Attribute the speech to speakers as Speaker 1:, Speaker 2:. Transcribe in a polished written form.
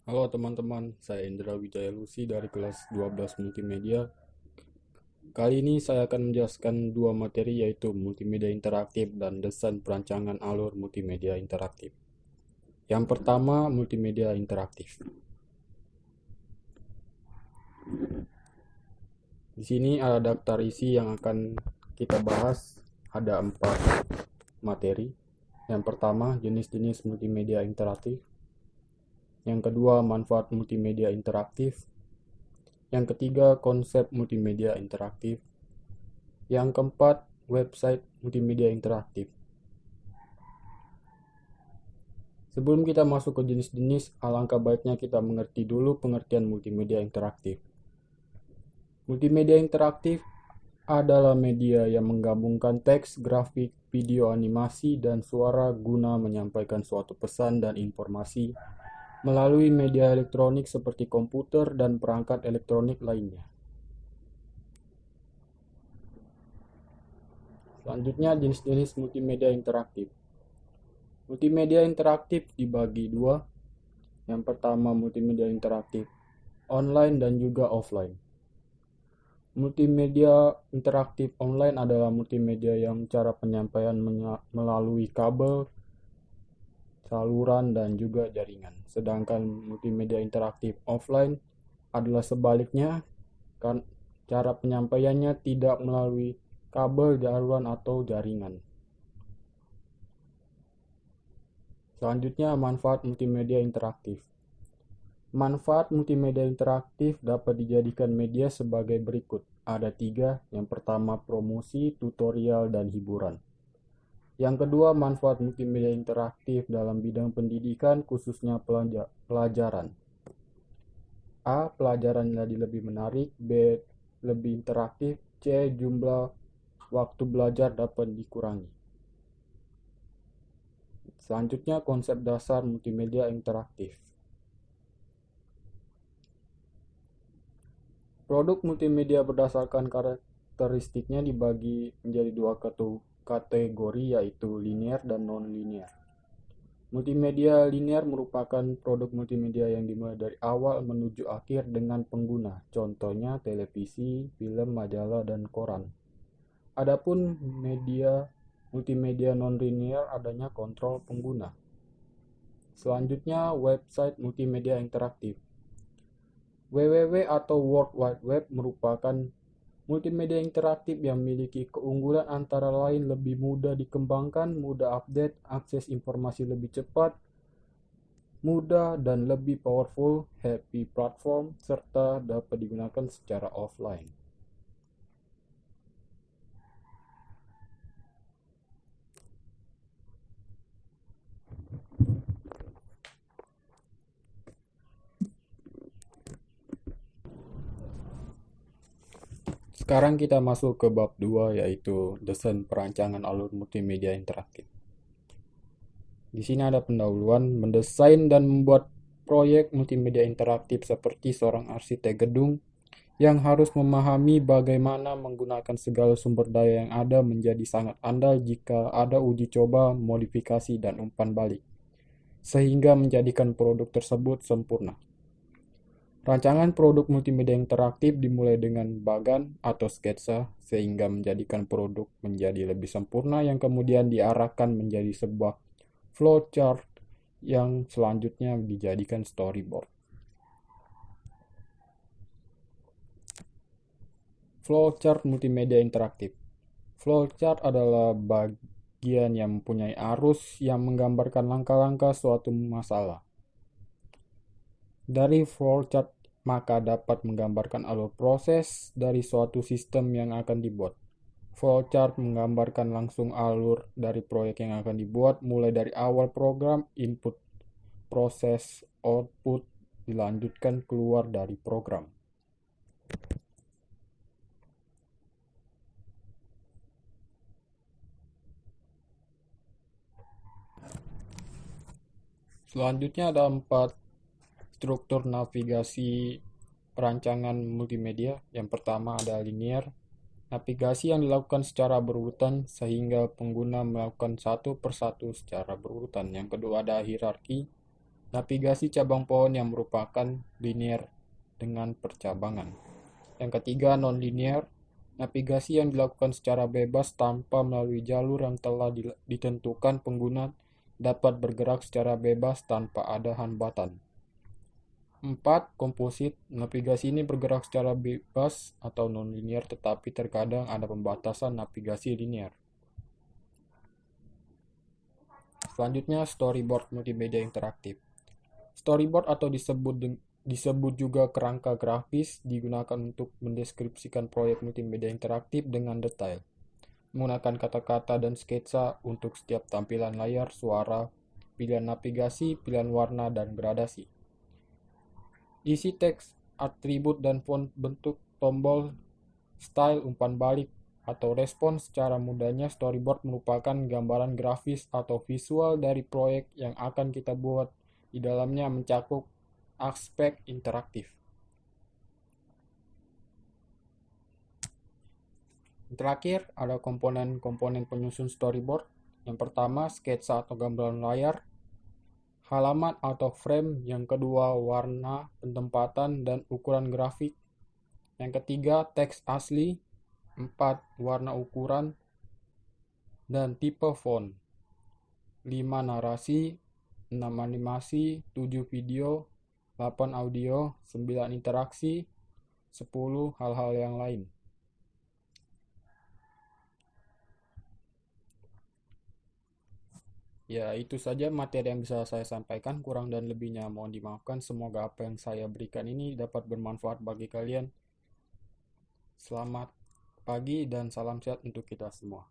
Speaker 1: Halo teman-teman, saya Indra Wijaya Lucy dari kelas 12 Multimedia. Kali ini saya akan menjelaskan dua materi yaitu multimedia interaktif dan desain perancangan alur multimedia interaktif. Yang pertama, multimedia interaktif. Di sini ada daftar isi yang akan kita bahas. Ada 4 materi. Yang pertama, jenis-jenis multimedia interaktif. Yang kedua, manfaat multimedia interaktif. Yang ketiga, konsep multimedia interaktif. Yang keempat, website multimedia interaktif. Sebelum kita masuk ke jenis-jenis, alangkah baiknya kita mengerti dulu pengertian multimedia interaktif. Multimedia interaktif adalah media yang menggabungkan teks, grafik, video animasi, dan suara guna menyampaikan suatu pesan dan informasi melalui media elektronik seperti komputer dan perangkat elektronik lainnya. Selanjutnya, jenis-jenis multimedia interaktif. Multimedia interaktif dibagi dua. Yang pertama, multimedia interaktif online dan juga offline. Multimedia interaktif online adalah multimedia yang cara penyampaian melalui kabel, saluran, dan juga jaringan. Sedangkan multimedia interaktif offline adalah sebaliknya, kan cara penyampaiannya tidak melalui kabel, saluran, atau jaringan. Selanjutnya, manfaat multimedia interaktif. Manfaat multimedia interaktif dapat dijadikan media sebagai berikut. Ada 3. Yang pertama, promosi, tutorial, dan hiburan. Yang kedua, manfaat multimedia interaktif dalam bidang pendidikan, khususnya pelajaran. A. Pelajaran jadi lebih menarik. B. Lebih interaktif. C. Jumlah waktu belajar dapat dikurangi. Selanjutnya, konsep dasar multimedia interaktif. Produk multimedia berdasarkan karakteristiknya dibagi menjadi dua kategori yaitu linear dan non-linear. Multimedia linear merupakan produk multimedia yang dimulai dari awal menuju akhir dengan pengguna, contohnya televisi, film, majalah, dan koran. Adapun multimedia non-linear adanya kontrol pengguna. Selanjutnya, website multimedia interaktif. WWW atau World Wide Web merupakan multimedia interaktif yang memiliki keunggulan antara lain lebih mudah dikembangkan, mudah update, akses informasi lebih cepat, mudah dan lebih powerful, happy platform, serta dapat digunakan secara offline. Sekarang kita masuk ke bab 2 yaitu desain perancangan alur multimedia interaktif. Di sini ada pendahuluan mendesain dan membuat proyek multimedia interaktif seperti seorang arsitek gedung yang harus memahami bagaimana menggunakan segala sumber daya yang ada menjadi sangat andal jika ada uji coba, modifikasi, dan umpan balik, sehingga menjadikan produk tersebut sempurna. Rancangan produk multimedia interaktif dimulai dengan bagan atau sketsa, sehingga menjadikan produk menjadi lebih sempurna yang kemudian diarahkan menjadi sebuah flowchart yang selanjutnya dijadikan storyboard. Flowchart multimedia interaktif. Flowchart adalah bagian yang mempunyai arus yang menggambarkan langkah-langkah suatu masalah. Dari flowchart maka dapat menggambarkan alur proses dari suatu sistem yang akan dibuat. Flowchart menggambarkan langsung alur dari proyek yang akan dibuat mulai dari awal program, input, proses, output, dilanjutkan keluar dari program. Selanjutnya ada 4 struktur navigasi perancangan multimedia. Yang pertama ada linear, navigasi yang dilakukan secara berurutan sehingga pengguna melakukan satu persatu secara berurutan. Yang kedua ada hierarki, Navigasi cabang pohon yang merupakan linear dengan percabangan. Yang ketiga, non-linear, navigasi yang dilakukan secara bebas tanpa melalui jalur yang telah ditentukan. Pengguna dapat bergerak secara bebas tanpa ada hambatan. 4. Komposit, navigasi ini bergerak secara bebas atau non-linear, tetapi terkadang ada pembatasan navigasi linear. Selanjutnya, storyboard multimedia interaktif. Storyboard atau disebut juga kerangka grafis digunakan untuk mendeskripsikan proyek multimedia interaktif dengan detail, menggunakan kata-kata dan sketsa untuk setiap tampilan layar, suara, pilihan navigasi, pilihan warna, dan gradasi. Isi teks, atribut dan font, bentuk, tombol, style, umpan balik, atau respon. Secara mudahnya, storyboard merupakan gambaran grafis atau visual dari proyek yang akan kita buat. Di dalamnya mencakup aspek interaktif. Terakhir, ada komponen-komponen penyusun storyboard. Yang pertama, sketsa atau gambaran layar, halaman atau frame. Yang kedua, warna, penempatan, dan ukuran grafik. Yang ketiga, teks asli. 4. Warna, ukuran, dan tipe font. 5. Narasi. 6. Animasi. 7. Video. 8. Audio. 9. Interaksi. 10. Hal-hal yang lain. Ya, itu saja materi yang bisa saya sampaikan. Kurang dan lebihnya mohon dimaafkan. Semoga apa yang saya berikan ini dapat bermanfaat bagi kalian. Selamat pagi dan salam sehat untuk kita semua.